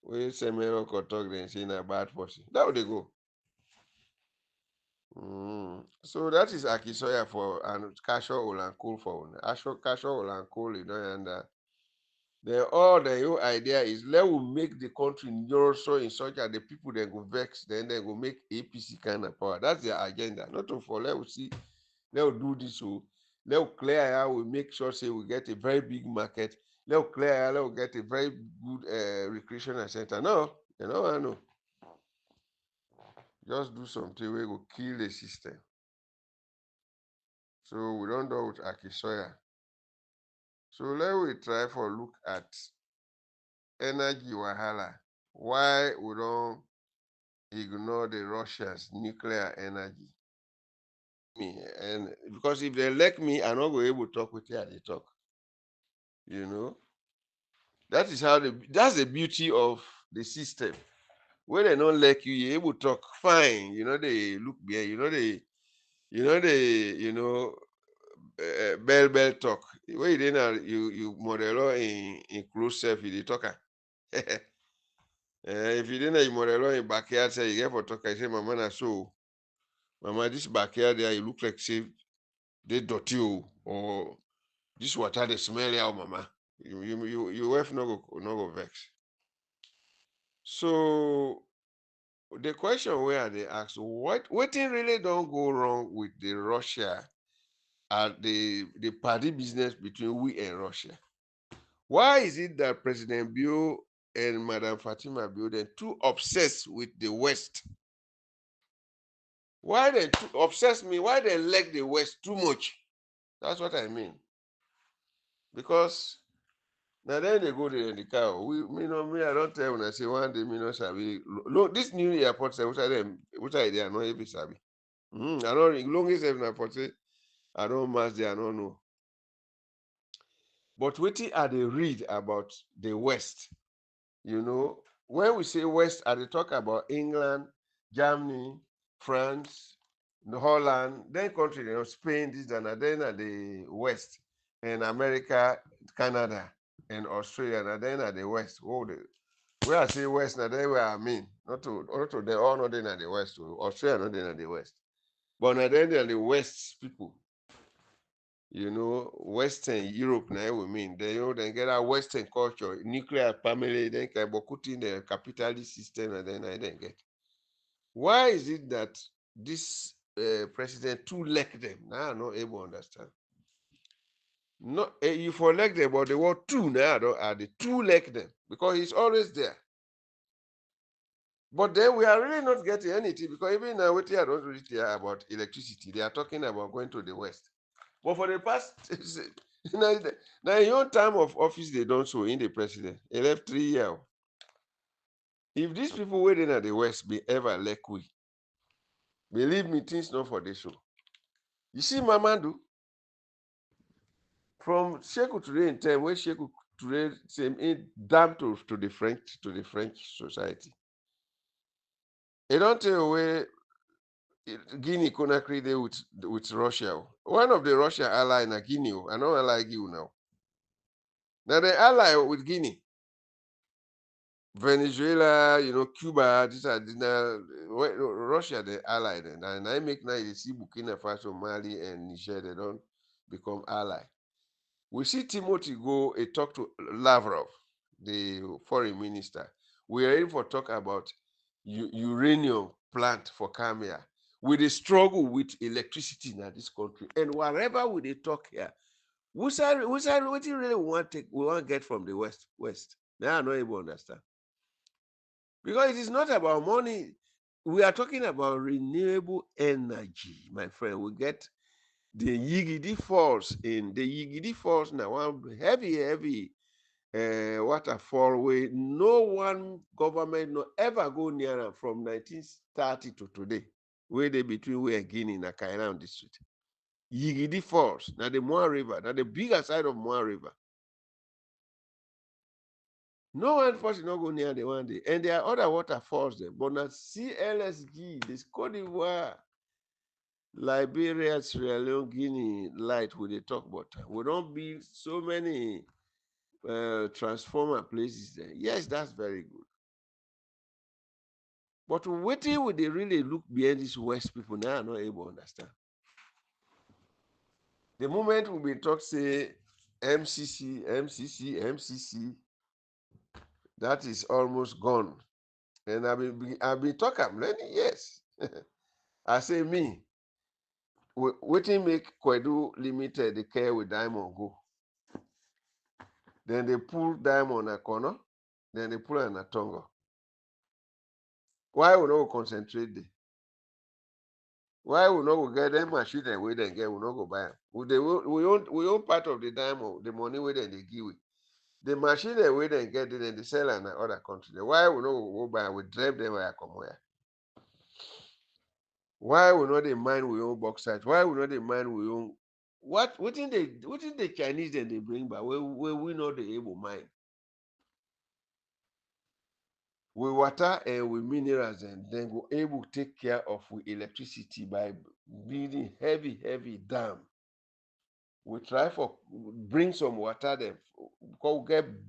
When Semero could talk, then say a bad person. That would they go. So that is Akisoya for and Kasho Olankul for one. Kasho Olankul, you know, and then all the whole idea is let we make the country so in such that the people then go vex, then they go make APC kind of power. That's their agenda. Not to for let we see, let we do this so let we clear how we make sure say we get a very big market. Let we clear how let we get a very good recreational center. No, you know I know. Just do something we go kill the system. So we don't know with Akisoya. So let we try for look at energy wahala. Why we don't ignore the Russians' nuclear energy? And because if they elect me, I'm not going to be able to talk with you they talk. You know, that is how that's the beauty of the system. When they don't like you, you're able to talk fine. You know, they look behind. Bell talk. When you then you model in close self, you talk. If you didn't model in backyard, say you get for talk. I say, Mama, na so. Mama, this backyard there, you look like say they dirty or this water they smell ya, Mama. You wife no go vex. So the question where they ask, what thing really don't go wrong with the Russia and the party business between we and Russia? Why is it that President Bio and Madam Fatima Bio they're too obsessed with the West? Why they too obsessed me? Why they like the West too much? That's what I mean. Because now then they go there in the car. Me, I don't tell when I say one day, me no sabi. This new airport say which are they are not even sabi. I don't longest even airport say I don't mass there, I don't know. But wetin I they read about the West, you know, when we say West, I they talk about England, Germany, France, Holland, then country, you know, Spain, this and that, then at the West, and America, Canada, and Australia, and then at the West. Where I say West, now then where I mean, not to they all not in at the West, Australia not in at the West. But now then they're the West people, you know, Western Europe now we mean. They then get a Western culture, nuclear family, then can put in the capitalist system and then I then get. Why is it that this president too like them? Now I'm not able to understand. No, you for like them, but the word two now I don't add the two like them because he's always there. But then we are really not getting anything because even now what I don't really hear about electricity, they are talking about going to the West. But for the past now your time of office they don't so in the president. He left 3 years. If these people waiting at the West be ever like we, believe me, things not for the show. You see, Mamadou, from Sheku today in time, where Sheku today same damn to the French society. They don't tell away Guinea Conakry there with Russia. One of the Russia ally in Guinea, I know ally you now. Now they ally with Guinea. Venezuela, you know, Cuba, these are Russia, they allied. And I make now you see Burkina Faso, Mali, and Niger, they don't become ally. We see Timothy go talk to Lavrov, the foreign minister. We are in for talk about uranium plant for Crimea. With the struggle with electricity in this country. And wherever we they talk here, what you really want we want to get from the West. Now I don't even understand. Because it is not about money. We are talking about renewable energy, my friend. We get The Yigidi Falls now one heavy waterfall where no one government no ever go near am from 1930 to today. Where they between where Guinea and Kairan district. Yigidi Falls, now the Moa River, now the bigger side of Moa River. No one falls not go near the one day. And there are other waterfalls there. But now CLSG, this Cote d'Ivoire, Liberia, Sierra Leone, Guinea, light we they talk about. We don't build so many transformer places there. Yes, that's very good. But waiting would they really look behind these West people now are not able to understand. The moment we be talk say MCC, that is almost gone. And I've been talking many years. I say me, waiting make Kwedu Limited the care with diamond go. Then they pull diamond a corner, then they pull an a tongue. Why we not concentrate there? Why we not go get them machine and we then get we not go buy them? We own part of the diamond, the money we then they give it. The machine that we then get it and they sell in other country. Why we not go buy? We drive them where I come where. Why we not they mine we own bauxite? Why we not they mine we own what in the Chinese then they bring back where we not the able mine? We water and with minerals and then go able to take care of with electricity by building heavy dam. We try for bring some water them because we get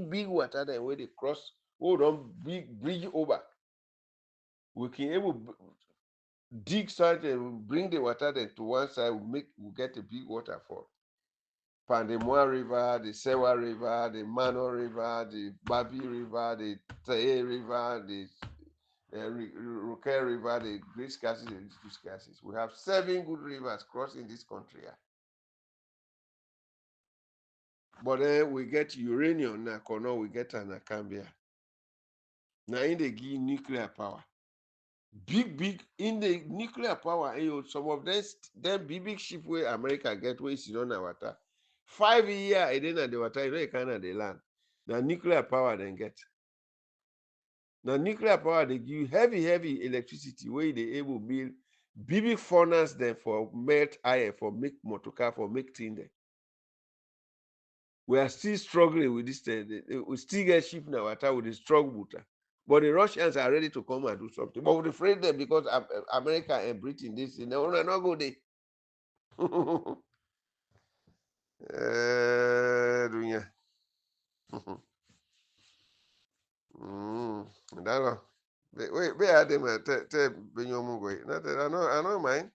big water them where they cross hold on big bridge over. We can able dig side and bring the water then to one side, we get a big waterfall. Pandemoa River, the Sewa River, the Mano River, the Babi River, the Tae River, the Roque River, the Great Scarces and the Two Scarces. We have 7 good rivers crossing this country. But then we get uranium now, we get an Akambia. Now in the give nuclear power. Big in the nuclear power, some of them big ship where America get where it's on the water. 5 years and then at the water, you can't the land. Now nuclear power then get. Now nuclear power they give heavy electricity where they able build big furnace then for melt iron, for make motor car, for make thing there. We are still struggling with this thing. We still get ship now water with the strong water. But the Russians are ready to come and do something. But we're afraid them because America and Britain, this thing, they will not go there. Dunya. That one. Wait, where are them? Tell Benyomu I know mine.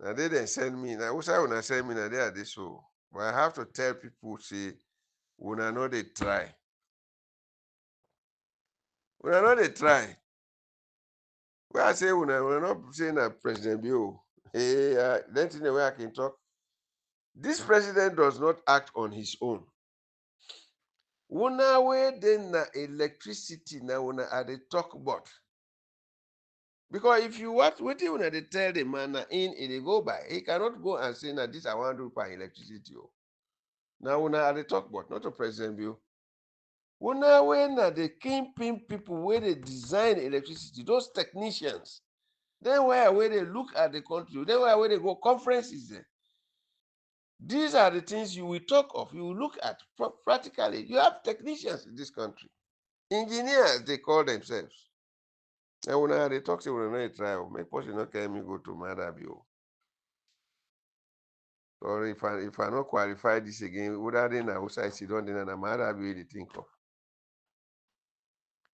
Now they didn't send me. Now, who's I wanna send me? Now they are this so. But I have to tell people, say, when I know they try. When I know they try. When I say when I not saying that President Bill, hey, that's in the way I can talk. This president does not act on his own. Una way then na electricity now una at the talk about. Because if you what when they tell the man na in they go by, he cannot go and say that this I want to do by electricity. Now una at the talk about, not to President Bill. Una way na the kingpin people where they design electricity, those technicians. Then where they look at the country, then where they go conferences there. These are the things you will talk of, you will look at practically. You have technicians in this country. Engineers, they call themselves. And when they talk, say, when I try, make person not carry me go to Madabio. Or if I not qualify this again, would I then outside sit down then and Madabio they think of.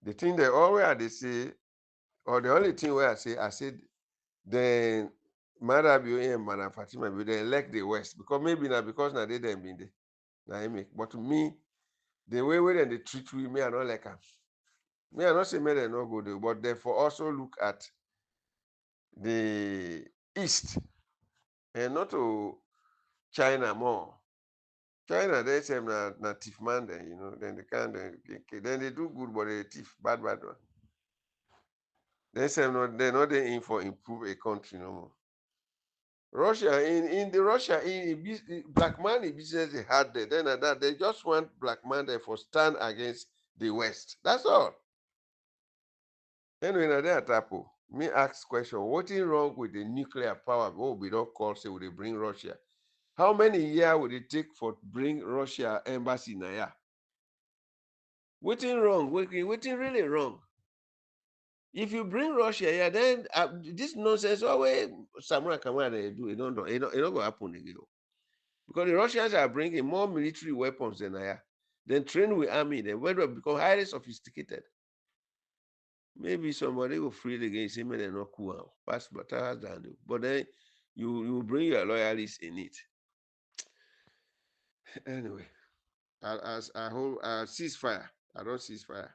The thing they always they say, or the only thing where I said, then Madabio and Mana Fatima, they elect the West. Because maybe now because now they didn't been there. Now I make. But to me, the way they treat me, I don't like them. Me, I not say me they not go there, but therefore also look at the East and not to China more. China, they say na thief man then, then they can't, then they do good, but they thief, bad one. They say no, they're not in for improve a country no more. Russia in the Russia in black man in business they had there. Then and that they just want black man there for stand against the West. That's all. Anyway, now there tapo. Me ask question, what is wrong with the nuclear power? What we don't call say would they bring Russia? How many years would it take for bring Russia embassy now? What's wrong? What's really wrong? If you bring Russia here, then this nonsense always Samurai Kamala they do. It don't go happen again. Because the Russians are bringing more military weapons than I am. Then train with army, then when they become highly sophisticated. Maybe somebody will free the game, say, man, they're not cool. Pass battles down. But then you bring your loyalists in it. Anyway, as I hold ceasefire. I don't ceasefire.